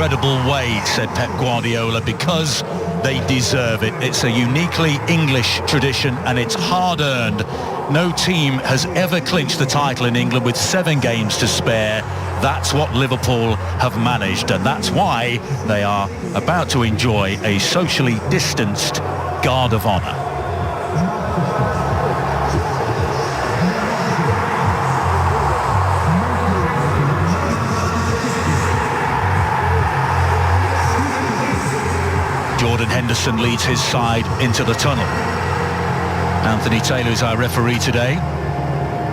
incredible way, said Pep Guardiola, because they deserve it. It's a uniquely English tradition and it's hard-earned. No team has ever clinched the title in England with 7 games to spare. That's what Liverpool have managed, and that's why they are about to enjoy a socially distanced guard of honour. Jordan Henderson leads his side into the tunnel. Anthony Taylor is our referee today.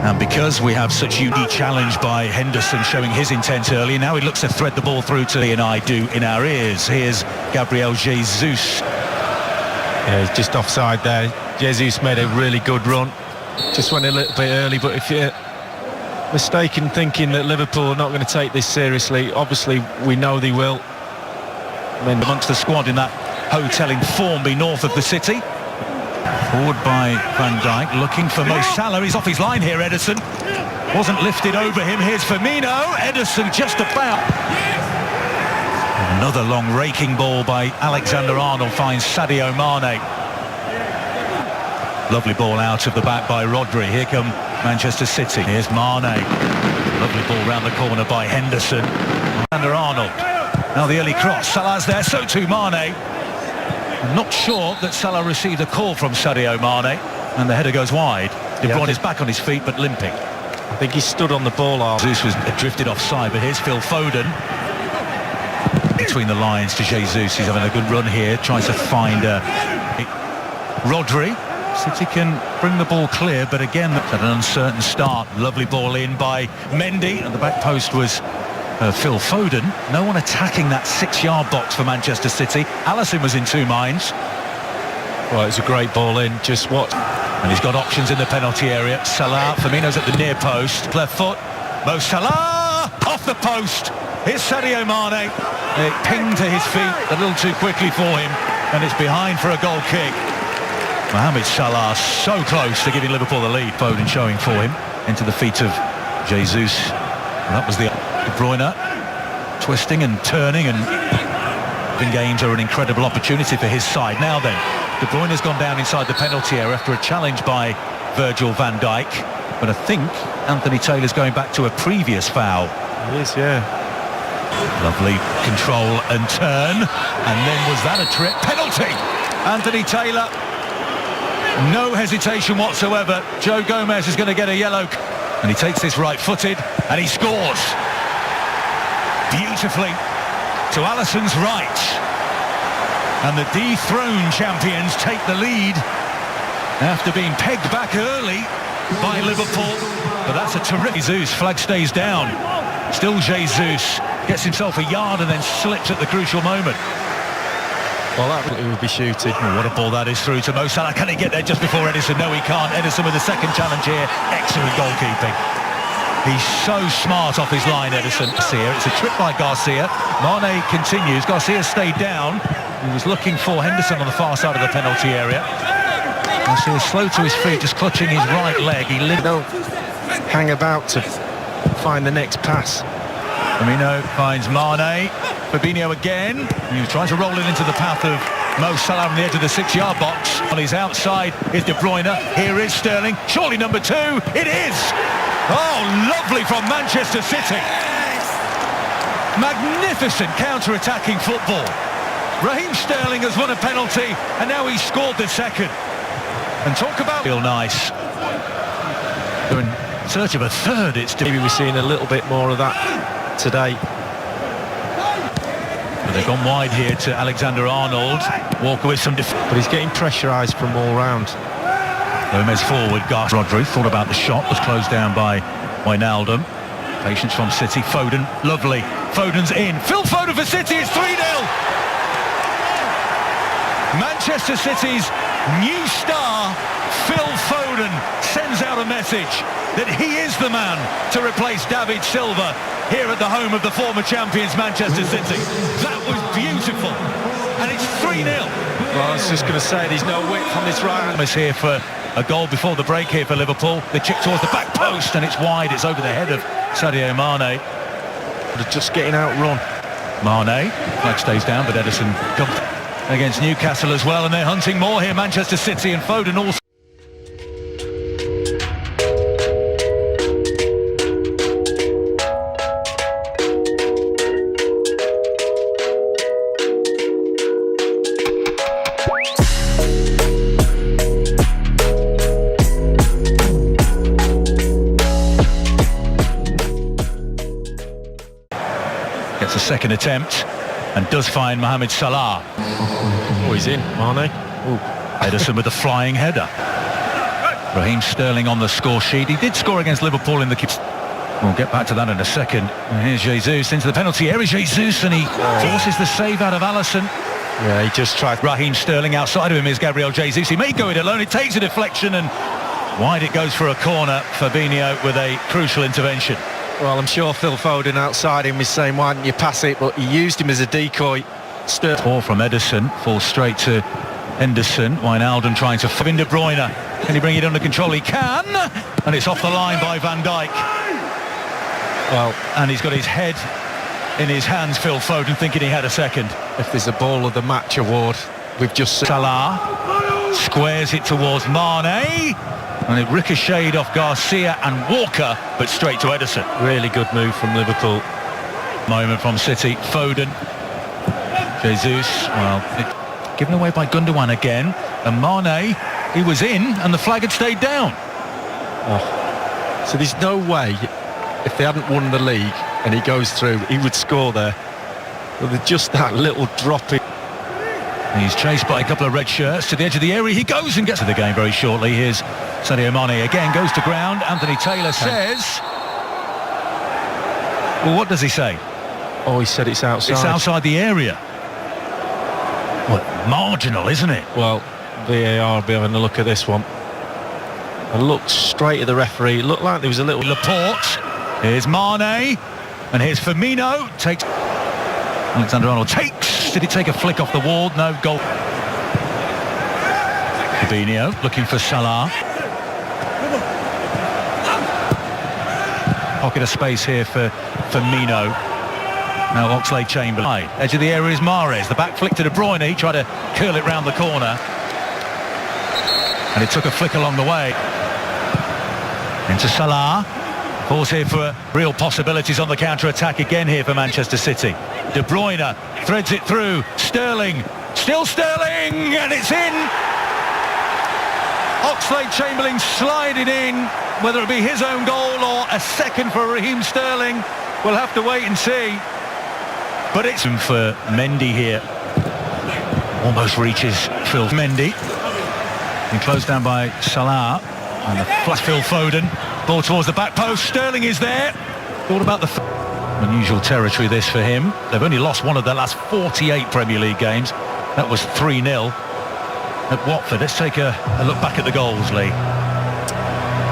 And because we have such unique challenge by Henderson showing his intent early, now he looks to thread the ball through to and I do in our ears. Here's Gabriel Jesus. Yeah, he's just offside there. Jesus made a really good run. Just went a little bit early, but if you're mistaken thinking that Liverpool are not going to take this seriously, obviously we know they will. And then amongst the squad in that hotel in Formby, north of the city. Forward by Van Dijk, looking for Mo Salah. He's off his line here, Ederson. Wasn't lifted over him. Here's Firmino. Ederson just about. Another long raking ball by Alexander-Arnold finds Sadio Mane. Lovely ball out of the back by Rodri. Here come Manchester City. Here's Mane. Lovely ball round the corner by Henderson. Alexander-Arnold. Now the early cross. Salah's there, so too Mane. I'm not sure that Salah received a call from Sadio Mane, and the header goes wide. De Bruyne is back on his feet, but limping. I think he stood on the ball. Jesus was drifted offside, but here's Phil Foden. Between the lines to Jesus. He's having a good run here, tries to find Rodri. City can bring the ball clear, but again, at an uncertain start. Lovely ball in by Mendy, and the back post was Phil Foden. No one attacking that 6-yard box for Manchester City. Alisson was in two minds. Well, it's a great ball in, just watch. And he's got options in the penalty area. Salah, Firmino's at the near post. Left foot, Mo Salah, off the post. Here's Sadio Mane. It pinged to his feet a little too quickly for him, and it's behind for a goal kick. Mohamed Salah so close to giving Liverpool the lead. Foden showing for him into the feet of Jesus. And that was the De Bruyne twisting and turning, and games are an incredible opportunity for his side. Now then, De Bruyne has gone down inside the penalty area after a challenge by Virgil van Dijk, but I think Anthony Taylor's going back to a previous foul. He is, yeah. Lovely control and turn, and then was that a trip? Penalty! Anthony Taylor, no hesitation whatsoever. Joe Gomez is going to get a yellow, and he takes this right-footed, and he scores beautifully to Alisson's right, and the dethroned champions take the lead after being pegged back early by Liverpool. But that's a terrific. Jesus, flag stays down. Still Jesus gets himself a yard and then slips at the crucial moment. Well, that would be shooting. Oh, what a ball that is through to Mo Salah. Can he get there just before Ederson? No, he can't. Ederson with the second challenge here. Excellent goalkeeping. He's so smart off his line, Ederson. Garcia, it's a trip by Garcia. Mane continues. Garcia stayed down. He was looking for Henderson on the far side of the penalty area. Garcia slow to his feet, just clutching his right leg. He don't hang about to find the next pass. Firmino finds Mane. Fabinho again. He was trying to roll it into the path of Mo Salah on the edge of the 6-yard box. On his outside is De Bruyne. Here is Sterling. Surely number 2. It is! Oh, lovely from Manchester City. Magnificent counter-attacking football. Raheem Sterling has won a penalty, and now he's scored the second. And talk about... Feel nice. They're in search of a third. It's maybe we're seeing a little bit more of that today. But they've gone wide here to Alexander-Arnold. Walker with some... But he's getting pressurised from all round. Gomez forward. Rodri thought about the shot. Was closed down by Wijnaldum. Patience from City. Foden. Lovely. Foden's in. Phil Foden for City. It's 3-0. Manchester City's new star, Phil Foden, sends out a message that he is the man to replace David Silva here at the home of the former champions Manchester City. That was beautiful, and it's 3-0. Well, I was just going to say, there's no width on this right hand. Is here for a goal before the break here for Liverpool. The chip towards the back post, and it's wide. It's over the head of Sadio Mane. But just getting outrun. Mane, flag stays down, but Ederson comes against Newcastle as well, and they're hunting more here. Manchester City and Foden also. Gets a second attempt and does find Mohamed Salah. Oh, he's in, Mane. Ederson with a flying header. Raheem Sterling on the score sheet. He did score against Liverpool in the... We'll get back to that in a second. And here's Jesus into the penalty area. Jesus, and he forces the save out of Alisson. Yeah, he just tried. Raheem Sterling, outside of him is Gabriel Jesus. He may go it alone. It takes a deflection and wide it goes for a corner. Fabinho with a crucial intervention. Well, I'm sure Phil Foden outside him is saying, why didn't you pass it? But he used him as a decoy. Ball from Ederson, falls straight to Henderson. Wijnaldum trying to find De Bruyne. Can he bring it under control? He can! And it's off the line by Van Dijk. Well, and he's got his head in his hands, Phil Foden, thinking he had a second. If there's a Ball of the Match award, we've just... Salah squares it towards Mane. And it ricocheted off Garcia and Walker, but straight to Ederson. Really good move from Liverpool. Moment from City. Foden. Jesus. Well, given away by Gundogan again. And Mane, he was in, and the flag had stayed down. Oh. So there's no way, if they hadn't won the league and he goes through, he would score there. But with just that little drop in. He's chased by a couple of red shirts to the edge of the area. He goes and gets to the game very shortly. Here's Sadio Mane again, goes to ground. Anthony Taylor says... Well, what does he say? Oh, he said it's outside. It's outside the area. Well, marginal, isn't it? Well, VAR will be having a look at this one. And looked straight at the referee. It looked like there was a little... Laporte. Here's Mane. And here's Firmino. Takes... Alexander-Arnold takes... Did he take a flick off the wall? No, goal. Fabinho looking for Salah. Pocket of space here for Firmino. Now Oxlade-Chamberlain. Edge of the area is Mahrez. The back flick to De Bruyne. He tried to curl it round the corner. And it took a flick along the way. Into Salah. Pause here for real possibilities on the counter-attack again here for Manchester City. De Bruyne threads it through. Sterling. Still Sterling. And it's in. Oxlade-Chamberlain sliding in. Whether it be his own goal or a second for Raheem Sterling, we'll have to wait and see. But it's for Mendy here. Almost reaches Phil Mendy. And closed down by Salah. And the flash Phil Foden. Ball towards the back post. Sterling is there. Thought about the... Unusual territory this for him. They've only lost one of their last 48 Premier League games. That was 3-0 at Watford. Let's take a look back at the goals, Lee.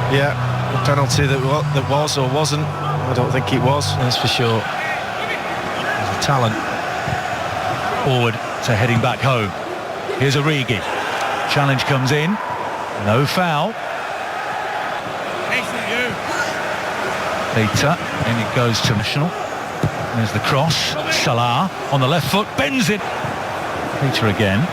Yeah, a penalty that was or wasn't. I don't think it was, that's for sure. There's a talent. Forward to heading back home. Here's Origi. Challenge comes in. No foul. Peter, and it goes to National. There's the cross. Salah on the left foot, bends it. Peter again.